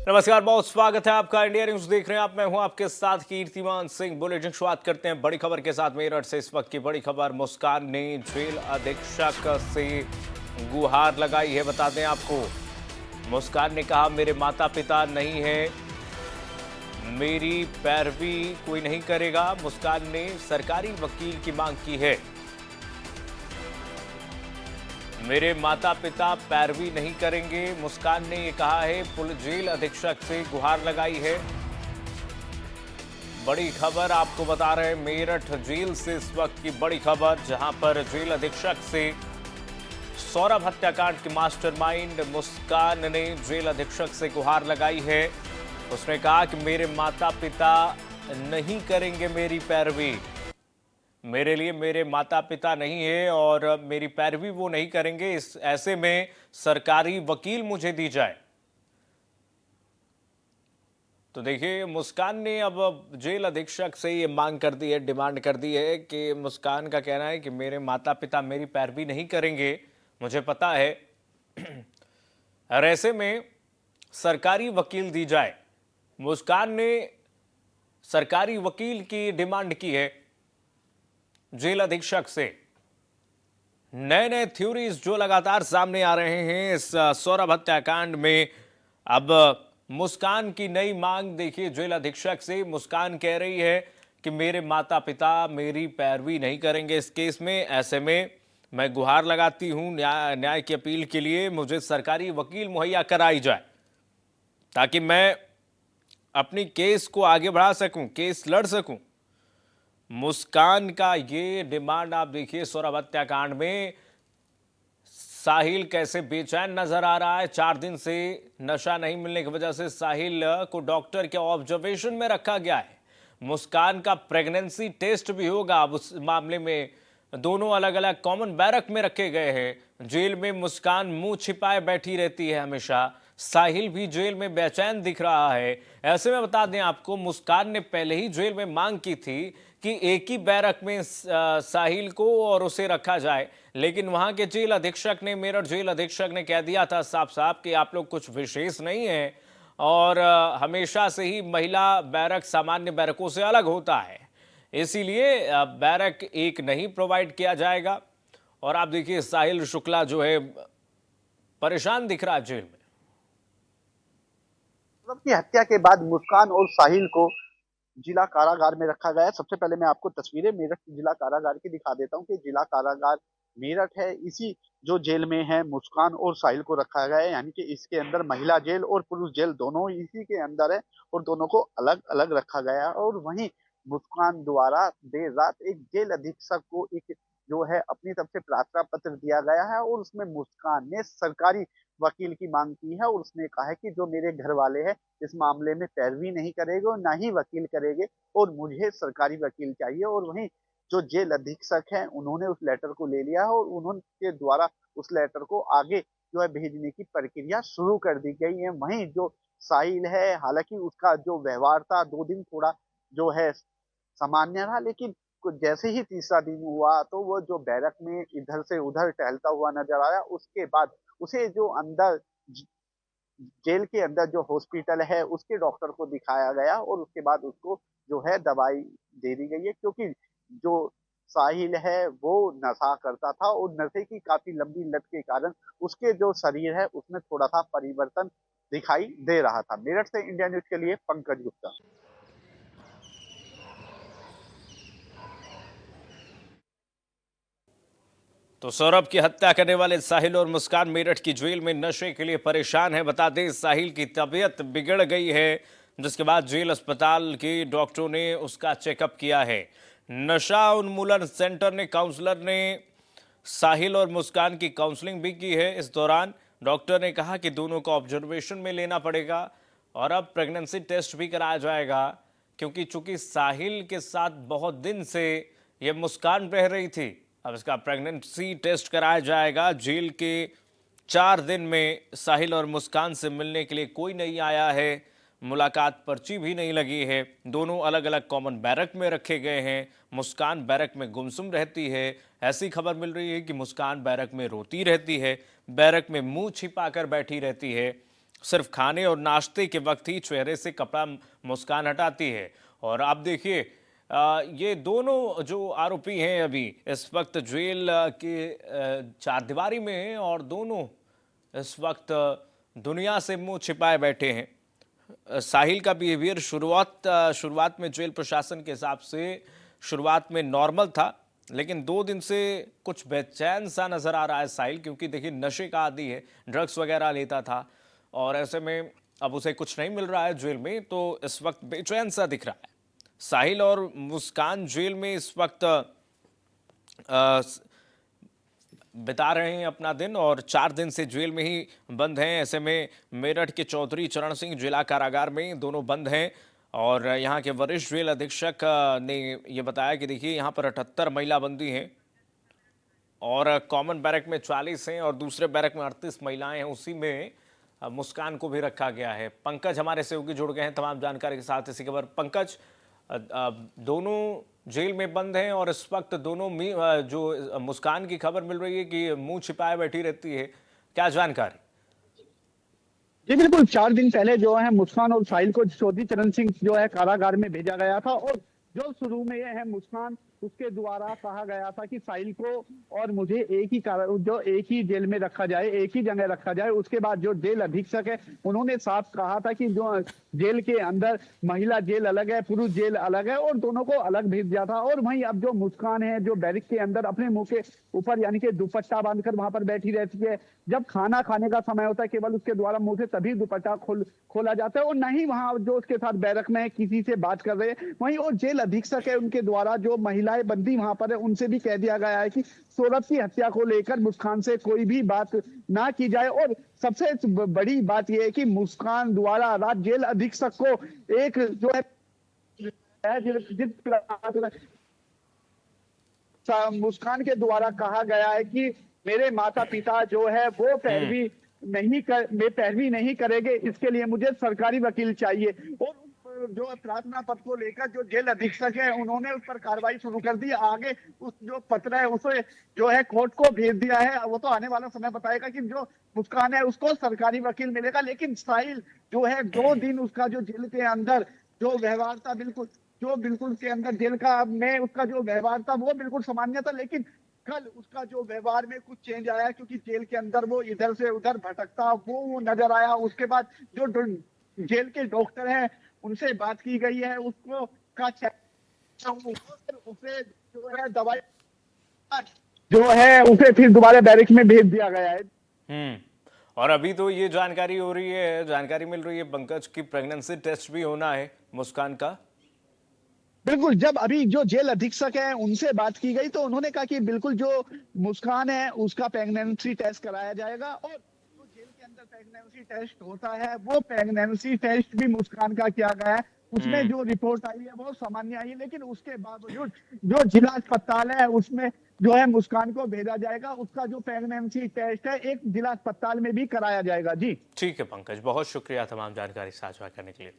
नमस्कार, बहुत स्वागत है आपका। इंडिया न्यूज देख रहे हैं आप। मैं हूं आपके साथ कीर्तिमान सिंह। बुलेटिन शुरुआत करते हैं बड़ी खबर के साथ। मेरठ से इस वक्त की बड़ी खबर। मुस्कान ने जेल अधीक्षक से गुहार लगाई है। बता दें आपको, मुस्कान ने कहा मेरे माता पिता नहीं है, मेरी पैरवी कोई नहीं करेगा। मुस्कान ने सरकारी वकील की मांग की है। मेरे माता पिता पैरवी नहीं करेंगे, मुस्कान ने ये कहा है। पुलिस जेल अधीक्षक से गुहार लगाई है। बड़ी खबर आपको बता रहे हैं मेरठ जेल से इस वक्त की बड़ी खबर, जहां पर जेल अधीक्षक से सौरभ हत्याकांड के मास्टरमाइंड मुस्कान ने जेल अधीक्षक से गुहार लगाई है। उसने कहा कि मेरे माता पिता नहीं करेंगे मेरी पैरवी। मेरे लिए मेरे माता पिता नहीं है और मेरी पैरवी वो नहीं करेंगे। इस ऐसे में सरकारी वकील मुझे दी जाए। तो देखिए, मुस्कान ने अब जेल अधीक्षक से ये मांग कर दी है, डिमांड कर दी है कि मुस्कान का कहना है कि मेरे माता पिता मेरी पैरवी नहीं करेंगे, मुझे पता है। और ऐसे में सरकारी वकील दी जाए। मुस्कान ने सरकारी वकील की डिमांड की है जेल अधीक्षक से। नए नए थ्योरीज जो लगातार सामने आ रहे हैं इस सौरभ हत्याकांड में। अब मुस्कान की नई मांग देखिए जेल अधीक्षक से। मुस्कान कह रही है कि मेरे माता पिता मेरी पैरवी नहीं करेंगे इस केस में। ऐसे में मैं गुहार लगाती हूं न्याय की अपील के लिए मुझे सरकारी वकील मुहैया कराई जाए, ताकि मैं अपनी केस को आगे बढ़ा सकूं, केस लड़ सकूं। मुस्कान का ये डिमांड आप देखिए। सौरभ हत्याकांड में साहिल कैसे बेचैन नजर आ रहा है। 4 दिन से नशा नहीं मिलने की वजह से साहिल को डॉक्टर के ऑब्जर्वेशन में रखा गया है। मुस्कान का प्रेगनेंसी टेस्ट भी होगा। अब उस मामले में दोनों अलग अलग कॉमन बैरक में रखे गए हैं। जेल में मुस्कान मुंह छिपाए बैठी रहती है हमेशा। साहिल भी जेल में बेचैन दिख रहा है। ऐसे में बता दें आपको, मुस्कान ने पहले ही जेल में मांग की थी कि एक ही बैरक में साहिल को और उसे रखा जाए, लेकिन वहां के जेल अधीक्षक ने, मेरठ जेल अधीक्षक ने कह दिया था साफ साफ कि आप लोग कुछ विशेष नहीं है और हमेशा से ही महिला बैरक सामान्य बैरकों से अलग होता है, इसीलिए बैरक एक नहीं प्रोवाइड किया जाएगा। और आप देखिए, साहिल शुक्ला जो है परेशान दिख रहा है जेल में। सौरभ की हत्या के बाद मुस्कान और साहिल को जिला कारागार में रखा गया है। सबसे पहले मैं आपको तस्वीरें मेरठ जिला कारागार की दिखा देता हूँ कि जिला कारागार मेरठ है। इसी जो जेल में है मुस्कान और साहिल को रखा गया है, यानी कि इसके अंदर महिला जेल और पुरुष जेल दोनों इसी के अंदर है और दोनों को अलग अलग रखा गया है। और वहीं मुस्कान द्वारा देर रात एक जेल अधीक्षक को एक जो है अपनी तरफ से प्रार्थना पत्र दिया गया है और उसमें मुस्कान ने सरकारी वकील की मांग की है और उसने कहा है कि जो मेरे घर वाले हैं इस मामले में पैरवी नहीं करेंगे और ना ही वकील करेंगे और मुझे सरकारी वकील चाहिए। और वहीं जो जेल अधीक्षक हैं उन्होंने उस लेटर को ले लिया है और उन्होंने द्वारा उस लेटर को आगे जो है भेजने की प्रक्रिया शुरू कर दी गई है। वहीं जो साहिल है, हालांकि उसका जो व्यवहार था 2 दिन थोड़ा जो है सामान्य रहा, लेकिन जैसे ही तीसरा दिन हुआ तो वो जो बैरक में इधर से उधर टहलता हुआ नजर आया। उसके बाद उसे जो अंदर जेल के अंदर जो हॉस्पिटल है उसके डॉक्टर को दिखाया गया और उसके बाद उसको जो है दवाई दे दी गई है, क्योंकि जो साहिल है वो नशा करता था और नशे की काफी लंबी लत के कारण उसके जो शरीर है उसमें थोड़ा सा परिवर्तन दिखाई दे रहा था। मेरठ से इंडिया न्यूज के लिए पंकज गुप्ता। तो सौरभ की हत्या करने वाले साहिल और मुस्कान मेरठ की जेल में नशे के लिए परेशान है। बता दें, साहिल की तबीयत बिगड़ गई है, जिसके बाद जेल अस्पताल के डॉक्टरों ने उसका चेकअप किया है। नशा उन्मूलन सेंटर ने, काउंसलर ने साहिल और मुस्कान की काउंसलिंग भी की है। इस दौरान डॉक्टर ने कहा कि दोनों को ऑब्जर्वेशन में लेना पड़ेगा और अब प्रेगनेंसी टेस्ट भी कराया जाएगा, क्योंकि चूंकि साहिल के साथ बहुत दिन से ये मुस्कान रह रही थी। अब इसका प्रेगनेंसी टेस्ट कराया जाएगा। जेल के 4 दिन में साहिल और मुस्कान से मिलने के लिए कोई नहीं आया है, मुलाकात पर्ची भी नहीं लगी है। दोनों अलग अलग कॉमन बैरक में रखे गए हैं। मुस्कान बैरक में गुमसुम रहती है। ऐसी खबर मिल रही है कि मुस्कान बैरक में रोती रहती है, बैरक में मुंह छिपा कर बैठी रहती है। सिर्फ खाने और नाश्ते के वक्त ही चेहरे से कपड़ा मुस्कान हटाती है। और आप देखिए ये दोनों जो आरोपी हैं अभी इस वक्त जेल के चारदीवारी में हैं और दोनों इस वक्त दुनिया से मुंह छिपाए बैठे हैं। साहिल का बिहेवियर शुरुआत में जेल प्रशासन के हिसाब से शुरुआत में नॉर्मल था, लेकिन 2 दिन से कुछ बेचैन सा नजर आ रहा है साहिल, क्योंकि देखिए नशे का आदी है, ड्रग्स वगैरह लेता था और ऐसे में अब उसे कुछ नहीं मिल रहा है जेल में, तो इस वक्त बेचैन सा दिख रहा है। साहिल और मुस्कान जेल में इस वक्त बिता रहे हैं अपना दिन और 4 दिन से जेल में ही बंद हैं। ऐसे में मेरठ के चौधरी चरण सिंह जिला कारागार में दोनों बंद हैं और यहाँ के वरिष्ठ जेल अधीक्षक ने ये बताया कि देखिए यहाँ पर 78 महिला बंदी हैं और कॉमन बैरक में 40 हैं और दूसरे बैरक में 38 महिलाएं हैं, उसी में मुस्कान को भी रखा गया है। पंकज हमारे सहयोगी जुड़ गए हैं तमाम जानकारी के साथ इसी खबर। पंकज, दोनों जेल में बंद हैं और इस वक्त दोनों जो मुस्कान की खबर मिल रही है कि मुंह छिपाए बैठी रहती है, क्या जानकारी? जी बिल्कुल, 4 दिन पहले जो है मुस्कान और साहिल को चौधरी चरण सिंह जो है कारागार में भेजा गया था और जो शुरू में ये है मुस्कान उसके द्वारा कहा गया था कि साहिल को और मुझे एक ही जेल में रखा जाए, एक ही जगह रखा जाए। उसके बाद जो जेल अधीक्षक है उन्होंने साफ कहा था कि जो जेल के अंदर महिला जेल अलग है, पुरुष जेल अलग है और दोनों को अलग भेज दिया था। और वहीं अब जो मुस्कान है जो बैरिक के अंदर अपने मुंह के ऊपर यानी कि दुपट्टा बांधकर वहां पर बैठी रहती है। जब खाना खाने का समय होता है केवल उसके द्वारा मुंह से तभी दुपट्टा खोला जाता है और न ही वहां जो उसके साथ बैरक में किसी से बात कर रहे हैं। वहीं और जेल अधीक्षक है उनके द्वारा जो महिलाएं बंदी वहां पर है उनसे भी कह दिया गया है कि सौरभ की हत्या को लेकर मुस्कान से कोई भी बात ना की जाए। और सबसे बड़ी बात यह है कि मुस्कान द्वारा राज्य जेल अधीक्षक को एक जो है मुस्कान के द्वारा कहा गया है कि मेरे माता पिता जो है वो पैरवी नहीं करेंगे, इसके लिए मुझे सरकारी वकील चाहिए। और जो प्रार्थना पत्र को लेकर जो जेल अधीक्षक है उन्होंने उस पर कार्रवाई शुरू कर दी। आगे उस जो पत्र है उसे जो है कोर्ट को भेज दिया है। वो तो आने वाला समय बताएगा कि जो मुस्कान है उसको सरकारी वकील मिलेगा। लेकिन साहिल जो है 2 दिन उसका जो जेल के अंदर जो व्यवहार था बिल्कुल के अंदर जेल का में उसका जो व्यवहार था वो बिल्कुल सामान्य था। लेकिन कल उसका जो व्यवहार में कुछ चेंज आया क्योंकि जेल के अंदर वो इधर से उधर भटकता वो नजर आया। उसके बाद जो जेल के डॉक्टर हैं उनसे बात की गई है, उसको का उसे जो है दवाई जो है उसे फिर दोबारा बैरिक में भेज दिया गया है। और अभी तो ये जानकारी मिल रही है पंकज की प्रेगनेंसी टेस्ट भी होना है मुस्कान का। बिल्कुल, जब अभी जो जेल अधीक्षक है उनसे बात की गई तो उन्होंने कहा कि बिल्कुल जो मुस्कान है उसका प्रेगनेंसी टेस्ट कराया जाएगा और जो जेल के अंदर प्रेगनेंसी टेस्ट होता है वो प्रेगनेंसी टेस्ट भी मुस्कान का किया गया है। उसमें जो रिपोर्ट आई है वो सामान्य आई है। लेकिन उसके बावजूद जो जिला अस्पताल है उसमें जो है मुस्कान को भेजा जाएगा, उसका जो प्रेगनेंसी टेस्ट है एक जिला अस्पताल में भी कराया जाएगा। जी ठीक है पंकज, बहुत शुक्रिया तमाम जानकारी साझा करने के लिए।